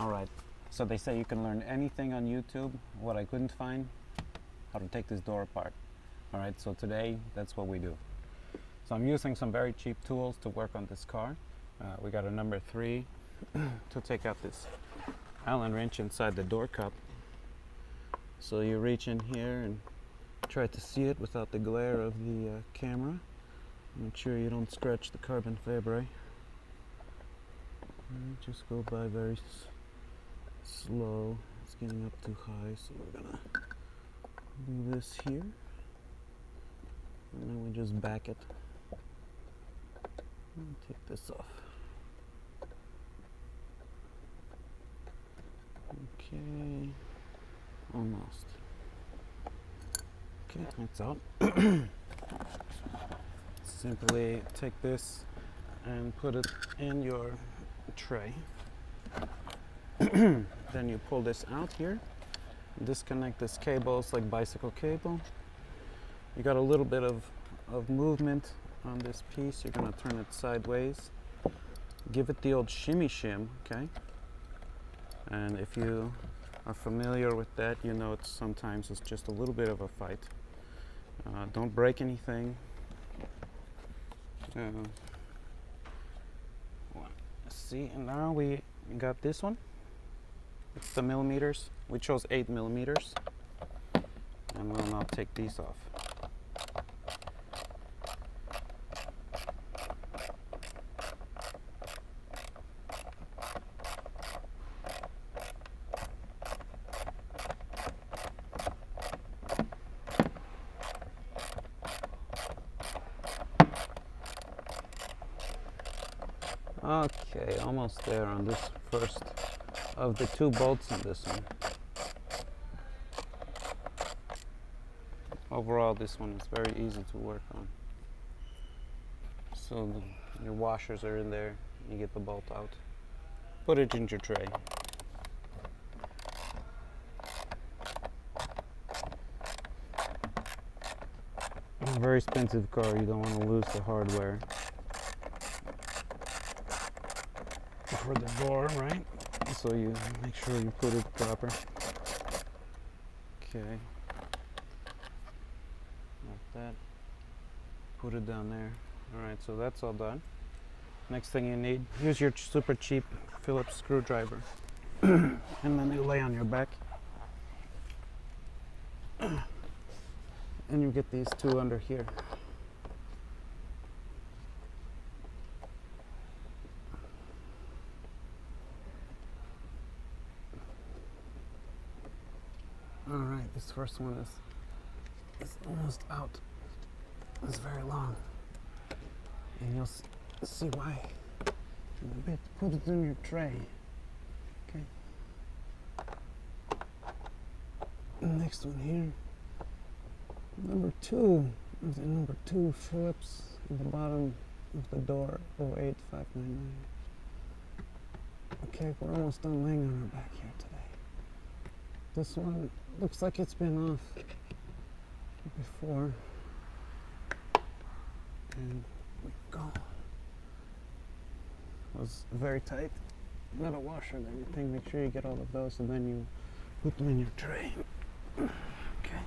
Alright, so they say you can learn anything on YouTube. What I couldn't find, how to take this door apart. Alright, so today that's what we do. So I'm using some very cheap tools to work on this car. We got a number 3 to take out this Allen wrench inside the door cup. So you reach in here and try to see it without the glare of the camera. Make sure you don't scratch the carbon fiber. Just go by very slow. It's getting up too high, so we're gonna do this here, and then we just back it and take this off. Okay, almost. Okay, it's out. Simply take this and put it in your tray. Then you pull this out here, disconnect this cable. It's like bicycle cable. You got a little bit of movement on this piece. You're gonna turn it sideways, give it the old shimmy shim, okay? And if you are familiar with that, you know sometimes it's just a little bit of a fight. Don't break anything. See, and now we got this one. It's the millimeters. We chose 8 millimeters, and we'll now take these off. Okay, almost there on this first of the 2 bolts on this one. Overall, this one is very easy to work on. So your washers are in there, you get the bolt out, put it in your tray. A very expensive car, you don't want to lose the hardware. For the door, right? So you make sure you put it proper. Okay. Like that. Put it down there. Alright, so that's all done. Next thing you need, use your super cheap Phillips screwdriver. And then you lay on your back. And you get these 2 under here. Alright, this first one is almost out. It's very long. And you'll see why in a bit. Put it in your tray. Okay. Next one here. Number 2. The number 2 Phillips at the bottom of the door, 08599. Okay, we're almost done laying on our back here today. This one looks like it's been off before. And we go. It was very tight. Got a washer and everything. Make sure you get all of those, and then you put them in your tray. Okay.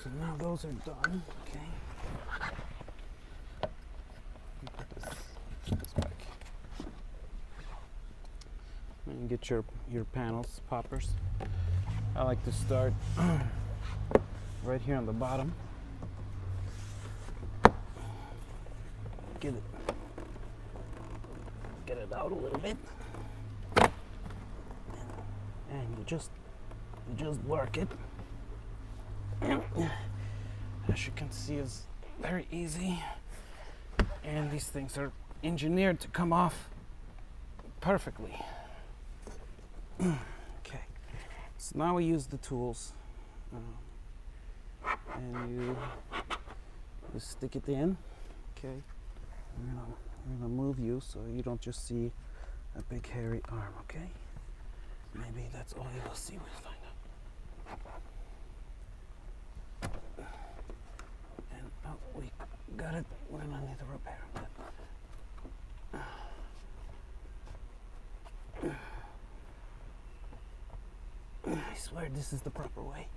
So now those are done. Okay. Put this back. And get your panels, poppers. I like to start right here on the bottom. Get it out a little bit, and you just work it. As you can see, it's very easy, and these things are engineered to come off perfectly. Okay, so now we use the tools, and you stick it in. Okay, I'm gonna move you so you don't just see a big hairy arm. Okay, maybe that's all you will see. We'll find out. And we got it. We're gonna need to repair that. I swear this is the proper way.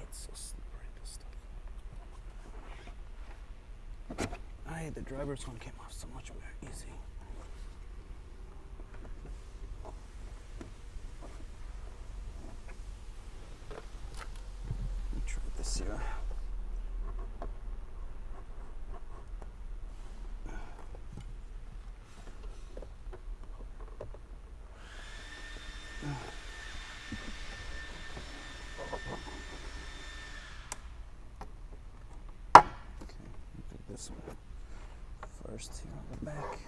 It's so slippery, this stuff. The driver's one came off so much more easy. Let me try this here. This one first here on the back.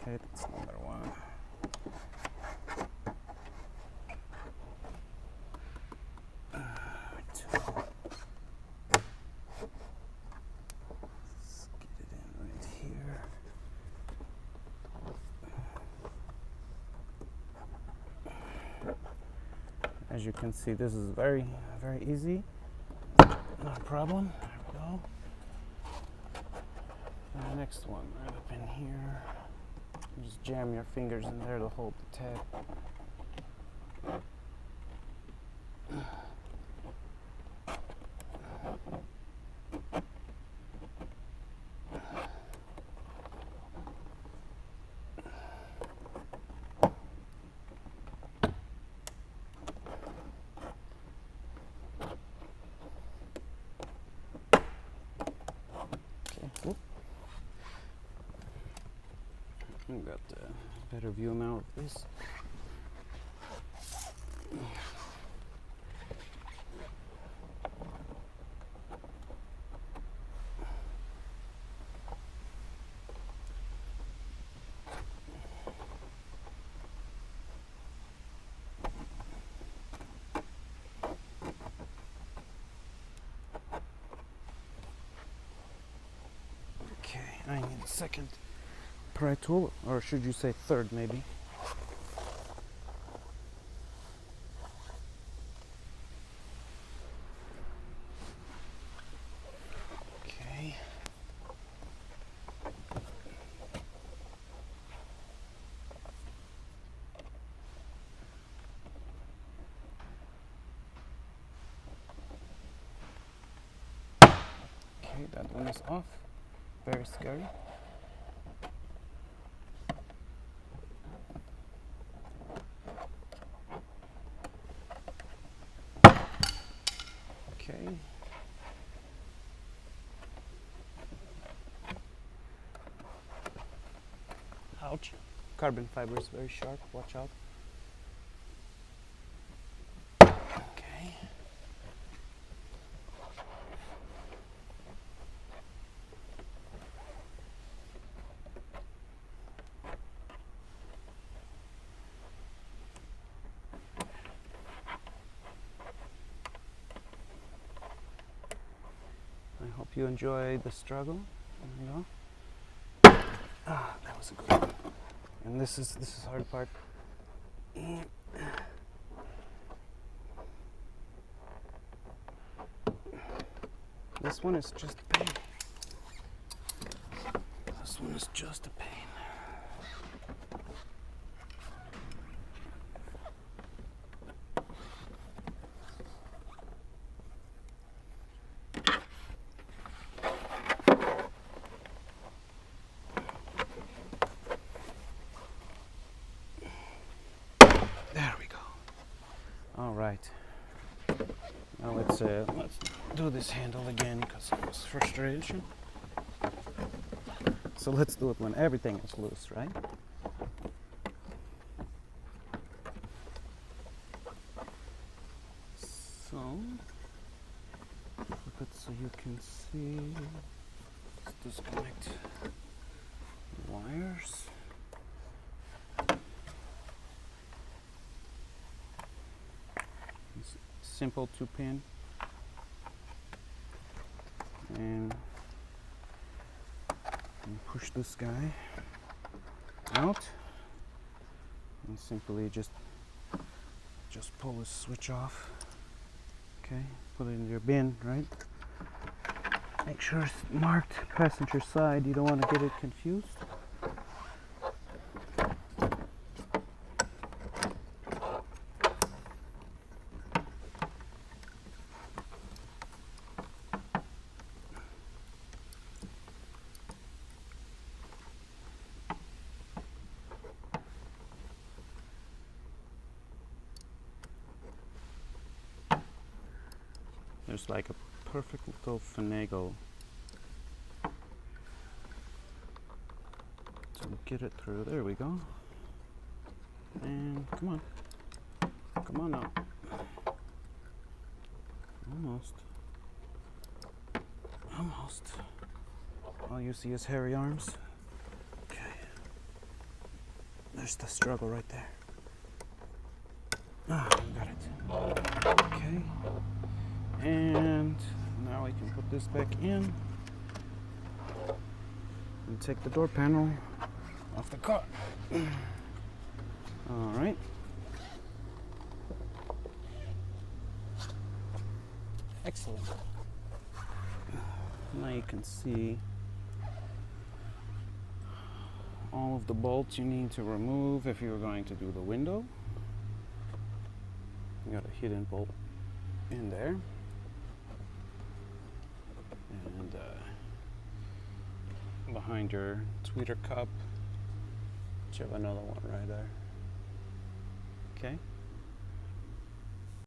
Okay, that's number one. Two. Let's get it in right here. As you can see, this is very, very easy. Not a problem. There we go. And the next one, right up in here. Just jam your fingers in there to hold the tab. Whoop. We've got a better view now of this. I need a second pry tool, or should you say third maybe? Okay. Okay, that one is off. Very scary. Okay. Ouch. Carbon fiber is very sharp. Watch out. Okay. I hope you enjoy the struggle. There you go. Ah, that was a good one. And this is the hard part. This one is just a pain. This one is just a pain. There we go. All right. Now let's do this handle again because it was frustration. So let's do it when everything is loose, right? So flip it so you can see. Let's disconnect the wires. simple 2-pin, and push this guy out, and simply just pull the switch off. Okay, put it in your bin, right? Make sure it's marked passenger side. You don't want to get it confused. There's like a perfect little finagle to get it through. There we go. And come on. Come on now. Almost. Almost. All you see is hairy arms. Okay. There's the struggle right there. Ah, got it. Okay. And now we can put this back in and take the door panel off the car. All right. Excellent. Now you can see all of the bolts you need to remove if you're going to do the window. You got a hidden bolt in there. And behind your tweeter cup, you have another one right there. Okay.